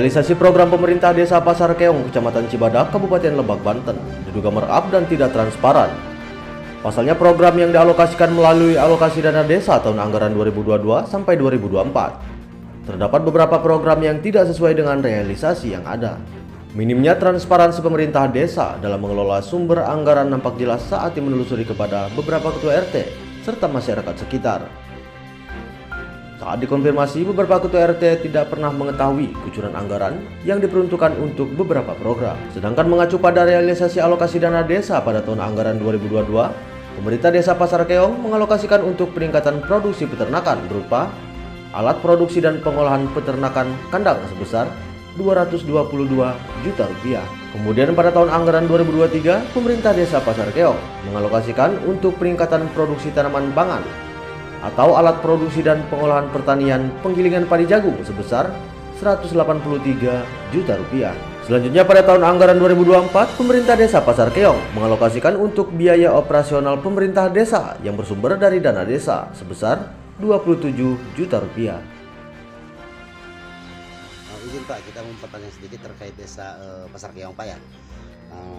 Realisasi program pemerintah Desa Pasar Keong, Kecamatan Cibadak, Kabupaten Lebak, Banten, diduga merap dan tidak transparan. Pasalnya program yang dialokasikan melalui alokasi dana desa tahun anggaran 2022 sampai 2024. Terdapat beberapa program yang tidak sesuai dengan realisasi yang ada. Minimnya transparansi pemerintah desa dalam mengelola sumber anggaran nampak jelas saat menelusuri kepada beberapa ketua RT serta masyarakat sekitar. Saat dikonfirmasi, beberapa ketua RT tidak pernah mengetahui kucuran anggaran yang diperuntukkan untuk beberapa program. Sedangkan mengacu pada realisasi alokasi dana desa pada tahun anggaran 2022, pemerintah Desa Pasar Keong mengalokasikan untuk peningkatan produksi peternakan berupa alat produksi dan pengolahan peternakan kandang sebesar Rp222 juta. Kemudian pada tahun anggaran 2023, pemerintah Desa Pasar Keong mengalokasikan untuk peningkatan produksi tanaman pangan atau alat produksi dan pengolahan pertanian penggilingan padi jagung sebesar Rp183 juta. Selanjutnya pada tahun anggaran 2024, pemerintah Desa Pasar Keong mengalokasikan untuk biaya operasional pemerintah desa yang bersumber dari dana desa sebesar Rp27 juta. Izin Pak, kita mau pertanyaan sedikit terkait Desa Pasar Keong Pak ya.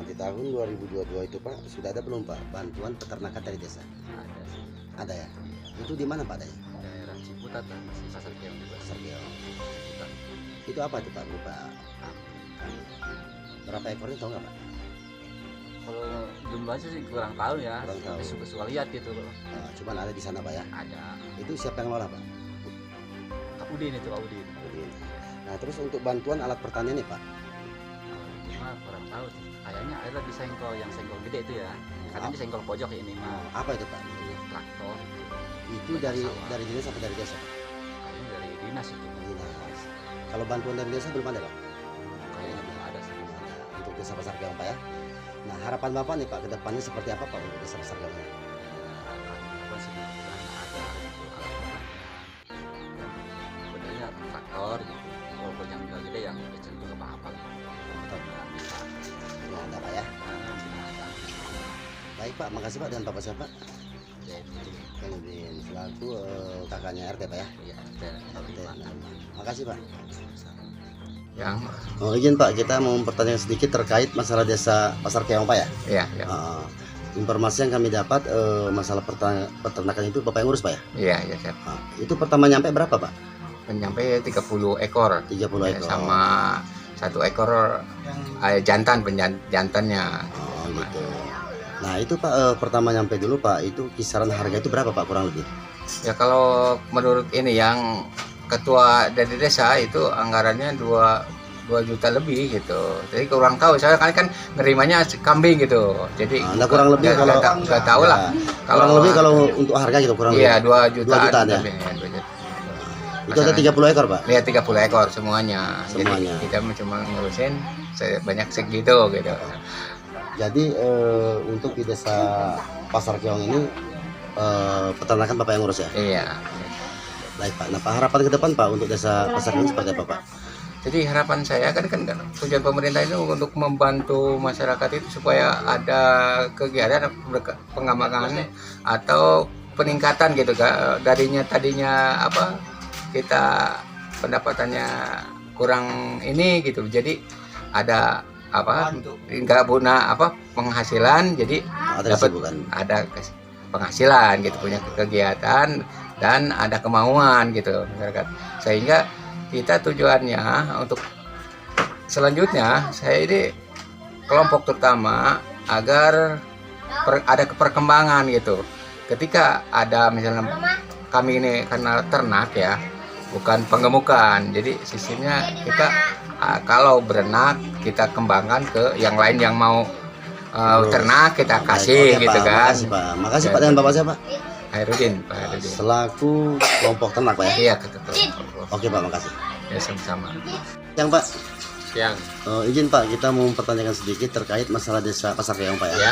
Di tahun 2022 itu Pak, sudah ada belum Pak bantuan peternakan dari desa? Ada sih. Ada ya? Itu di mana Pak adanya? Daerah Ciputat dan masih Pasar Keong juga. Pasar Keong. Ciputat. Itu apa itu Pak? Berupa berapa ekornya tahu nggak Pak? Kalau jumlahnya sih kurang tahu ya. Kurang tahu. Tapi suka lihat gitu loh. Cuman ada di sana Pak ya? Ada. Itu siapa yang ngelola Pak? Kak Udin itu Kak Udin. Nah terus untuk bantuan alat pertanian nih Pak? Cuma kurang tahu sih. Kayaknya ada di senggol yang senggol gede itu ya. Kadang di senggol pojok ini mah. Apa itu Pak? Traktor. Itu dari dinas apa dari desa? Kayaknya dari dinas itu. Dinas. Kalau bantuan dari desa belum ada Pak? Kayaknya belum ada sih. Untuk Desa Pasar Keong Pak ya. Nah harapan Bapak nih Pak ke depannya seperti apa Pak untuk Desa Pasar Keong? Apa sih? Ada gitu alat pertanian. Sebenarnya traktor gitu. Walaupun yang gede yang kecil juga apa-apa lah. Nggak bisa. Ya ada Pak ya. Ada. Baik Pak, makasih Pak. Dan Bapak siapa? Jadi Penudin selaku kakaknya RT Pak ya. iya, RT. Makasih Pak. yang Oh izin Pak, kita mau mempertanyakan sedikit terkait masalah Desa Pasar Keong Pak ya. iya Informasi yang kami dapat masalah peternakan itu Bapak yang ngurus Pak ya. iya siap. Itu pertama nyampe berapa Pak? Menyampai 30 ekor 30 ekor. sama 1 ekor jantan jantannya. Oh gitu. Nah itu Pak pertama nyampe dulu Pak, itu kisaran harga itu berapa Pak kurang lebih? Ya kalau menurut ini yang ketua dari desa itu anggarannya 2 juta lebih gitu. Jadi kurang tahu saya kan nerimanya kambing gitu. Jadi Nah, kurang lebih kalau nggak tahu lah. Kurang lebih kalau untuk harga gitu kurang iya, lebih. 2 jutaan ya. lebih, ya, 2 juta. Itu ada 30 ekor Pak. Lihat 30 ekor semuanya. Semuanya. Jadi kita cuma ngurusin banyak segitu gitu. Jadi untuk di Desa Pasar Keong ini peternakan Bapak yang ngurus ya? Iya. Baik Pak. Nah Pak, harapan ke depan Pak untuk Desa Pasar Keong seperti apa Pak? Jadi harapan saya kan tujuan pemerintah itu untuk membantu masyarakat itu supaya ada kegiatan pengembangan atau peningkatan gitu tadinya apa kita pendapatannya kurang ini gitu. Jadi ada apa nggak punya apa penghasilan jadi ada penghasilan gitu punya kegiatan dan ada kemauan gitu masyarakat sehingga kita tujuannya untuk selanjutnya saya ini kelompok terutama agar ada perkembangan gitu ketika ada misalnya kami ini karena ternak ya bukan penggemukan jadi sistemnya kita kalau berenak kita kembangkan ke yang lain yang mau ternak kita kasih gitu Pak, kan. Makasih Pak. Dengan Bapak siapa? Hairudin, Pak Hairudin. Selaku kelompok ternak Pak ya? Iya ketua. Oke Pak, makasih. Ya sama-sama. Yang Pak, Yang izin Pak, kita mau mempertanyakan sedikit terkait masalah Desa Pasar Keong Pak ya. ya.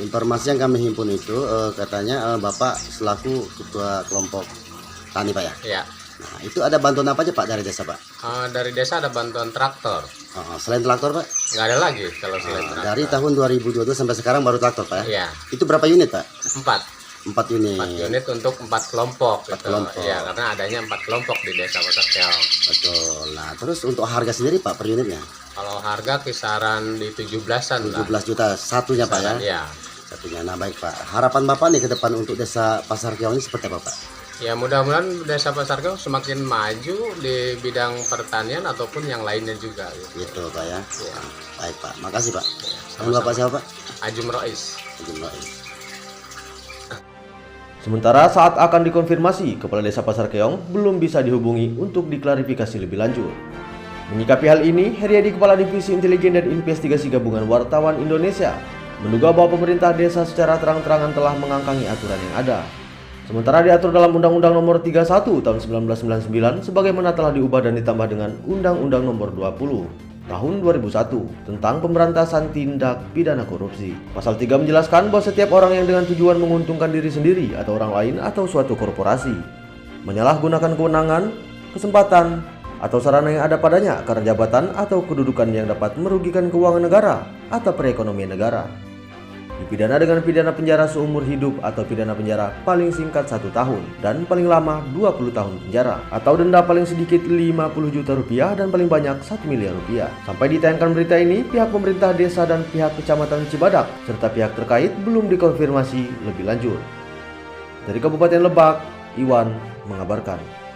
Informasi yang kami himpun itu katanya Bapak selaku ketua kelompok tani Pak ya. Ya, Nah, itu ada bantuan apa aja Pak dari desa Pak? dari desa ada bantuan traktor. Selain traktor Pak? Nggak ada lagi kalau selain traktor. Dari tahun 2022 sampai sekarang baru traktor Pak ya? Iya, Itu berapa unit Pak? 4. 4 unit. 4 unit untuk 4 kelompok. 4 gitu. kelompok. Ya, karena adanya 4 kelompok di Desa Pasar Keong. Betul. Nah, terus untuk harga sendiri Pak per unitnya? Kalau harga kisaran di 17-an lah. 17 juta satunya Pak ya? Ya. Satunya. Nah, baik Pak. Harapan Bapak nih ke depan untuk Desa Pasar Keong ini seperti apa Pak? Ya, mudah-mudahan Desa Pasar Keong semakin maju di bidang pertanian ataupun yang lainnya juga. Gitu. Gitu Pak ya? Ya. Baik Pak. Makasih Pak. Ya, Nama Bapak siapa Pak? Ajum Rois. Ajum Rois. Sementara saat akan dikonfirmasi, Kepala Desa Pasar Keong belum bisa dihubungi untuk diklarifikasi lebih lanjut. Menyikapi hal ini, Heriadi, Kepala Divisi Intelijen dan Investigasi Gabungan Wartawan Indonesia, menduga bahwa pemerintah desa secara terang-terangan telah mengangkangi aturan yang ada. Sementara diatur dalam Undang-Undang Nomor 31 Tahun 1999 sebagaimana telah diubah dan ditambah dengan Undang-Undang Nomor 20 Tahun 2001 tentang pemberantasan tindak pidana korupsi. Pasal 3 menjelaskan bahwa setiap orang yang dengan tujuan menguntungkan diri sendiri atau orang lain atau suatu korporasi menyalahgunakan kewenangan, kesempatan, atau sarana yang ada padanya karena jabatan atau kedudukan yang dapat merugikan keuangan negara atau perekonomian negara, dipidana dengan pidana penjara seumur hidup atau pidana penjara paling singkat 1 tahun dan paling lama 20 tahun penjara, atau denda paling sedikit 50 juta rupiah dan paling banyak 1 miliar rupiah. Sampai ditayangkan berita ini, pihak pemerintah desa dan pihak kecamatan Cibadak serta pihak terkait belum dikonfirmasi lebih lanjut. Dari Kabupaten Lebak, Iwan mengabarkan.